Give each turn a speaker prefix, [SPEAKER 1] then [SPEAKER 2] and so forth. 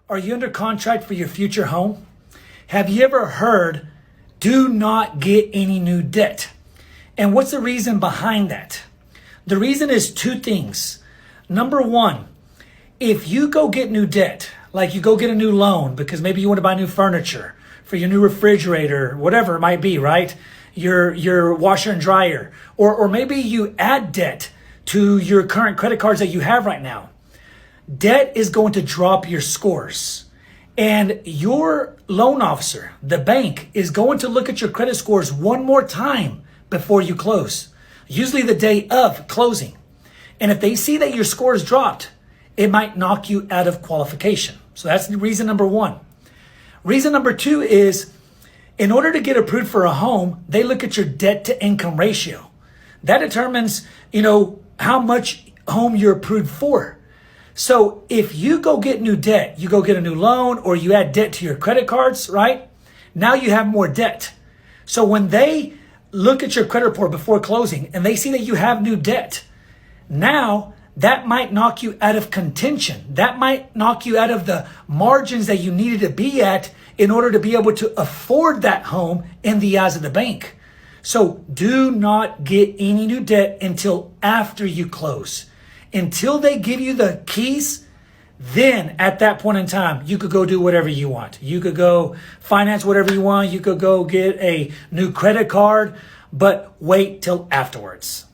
[SPEAKER 1] Are you under contract for your future home? Have you ever heard, do not get any new debt? And what's the reason behind that? The reason is two things. Number one, if you go get new debt, like you go get a new loan because maybe you want to buy new furniture for your new refrigerator, whatever it might be, right? Your washer and dryer, or maybe you add debt to your current credit cards that you have right now. Debt is going to drop your scores. And your loan officer, the bank, is going to look at your credit scores one more time before you close, usually the day of closing. And if they see that your score is dropped, it might knock you out of qualification. So that's reason number one. Reason number two is, in order to get approved for a home, they look at your debt to income ratio. That determines, how much home you're approved for. So if you go get new debt, you go get a new loan, or you add debt to your credit cards, right? Now you have more debt. So when they look at your credit report before closing and they see that you have new debt, now that might knock you out of contention. That might knock you out of the margins that you needed to be at in order to be able to afford that home in the eyes of the bank. So do not get any new debt until after you close. Until they give you the keys, then at that point in time, you could go do whatever you want. You could go finance whatever you want. You could go get a new credit card, but wait till afterwards.